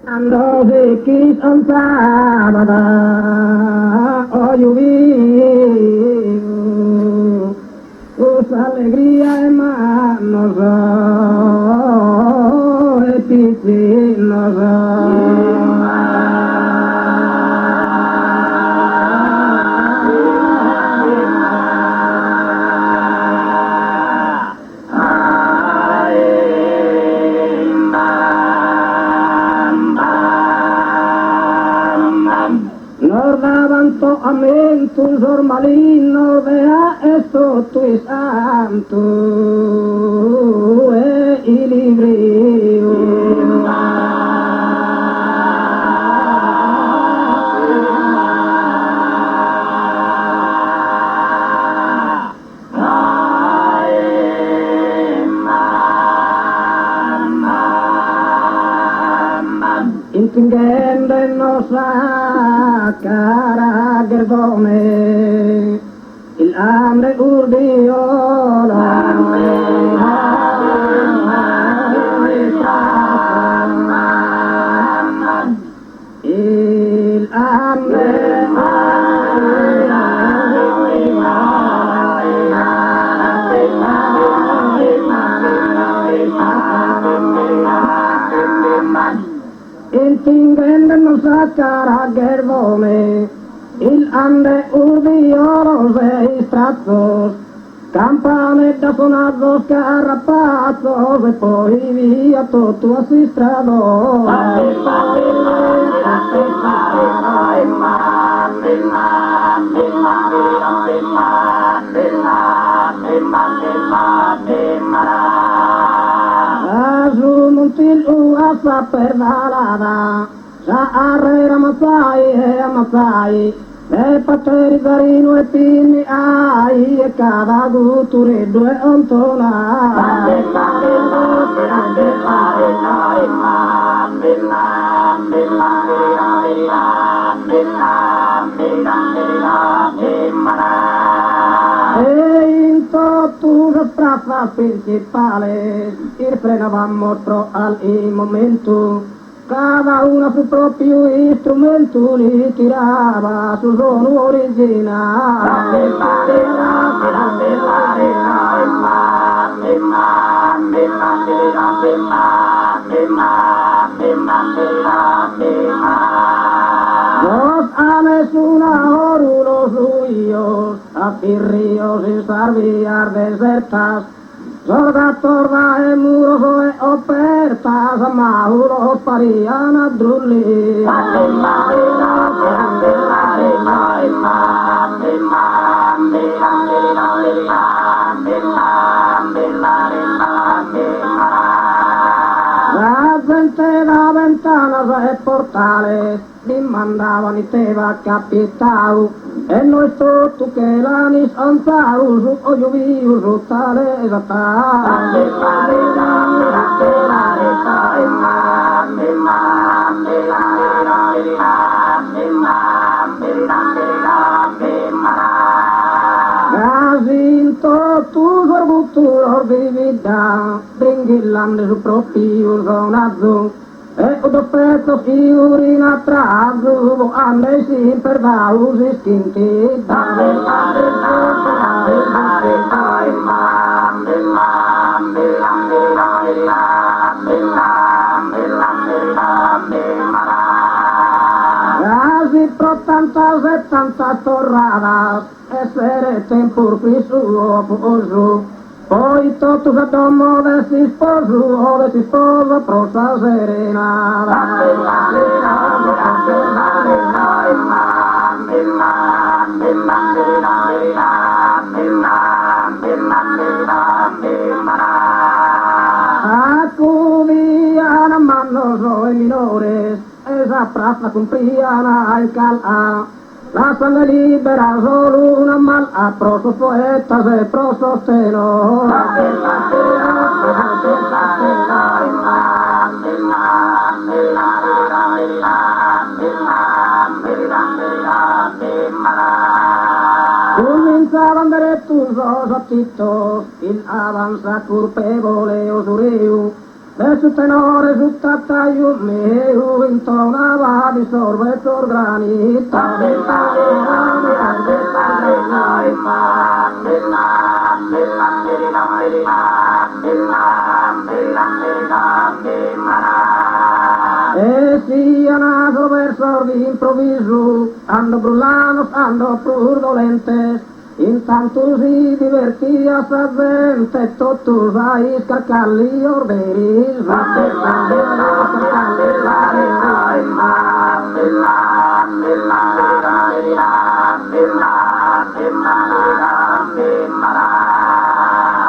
Andose quis ansabada o lluviu, us alegria manos e piscinos. Davanto a mentus ormalino vea esto tu santo e i libri intingende nostra cara gerdone il hambre urdiola il hambre intingende nostra cara gerdone il hambre urdiola sei strazzos campane da sonados carrapazzos e poi via tutto assistrado Azumuntil uasa pervalada sa arrera masai e pateri zarino e pinni ai e cada guture due ontona e in tu praza principale il frenavamo pro al momento cada una su proprio strumento li tirava sul suono originale nos a nessuna oruno suyos a firrios y sarviar desertas sorda torda e muros e opertas mahuros parian a drulli la gente da ventanas e portales li mandavan i teva capitau e noi sotto che l'anis anzaru su o gioviu su tale esattà Gazinto tu sorbutur vivida bringillande su proprio sonazzo e o doppetto fiorina trazo ande sin per vaus istinti Quasi pro tanta settanta torradas essere tempur qui suo posu poi tutto se domo si sposo ove si sposa prosa serena acudian manos o minores esa praza cumplían al calá la sangre libera solo una mal a prosos poetas e prosos tenos cominciaban deretus os aptitos in avanza curpevole osuriu de su tenore su tattaio meu intonava di sorbetor granito e sia naso verso di improvviso ando brullanos ando pur dolentes intanto si divertia sa gente tutto sai scarcalli orberis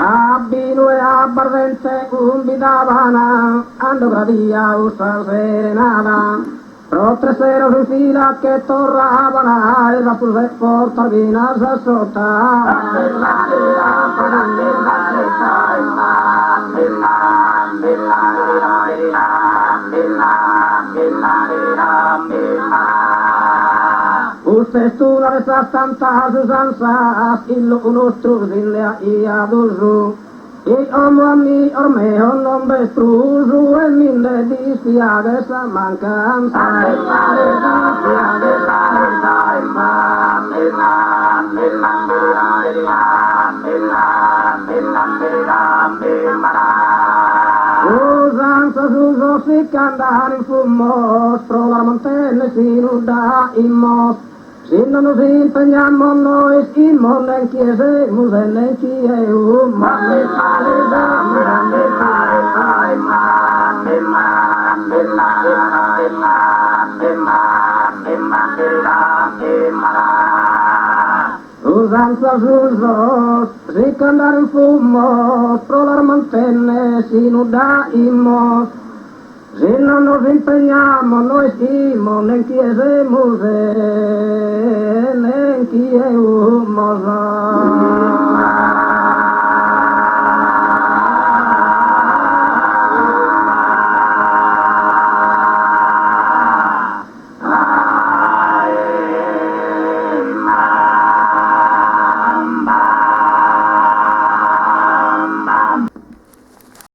abbino e a barvente convidavano ando gradia usa serenata Pro tre sera in fila che tornavano e la sul portar vina a sotto. Usted tu la resa tanta usanza illo nostro zilla ia duzu. I omami ormeo non bestrusu e mille di spiaghe sa mancanza. Usanza suso si candare in fumos, pro la montenne si nuda immos. Se non nos impegniamo noi, schimmo nel chiese, muse nel chieu, ma le male da usanza susos, si candare in fumo, pro la mantenne si nuda immos. Se non nos impegniamo noi schimmo nel chiese, muse nel chieu, mosa.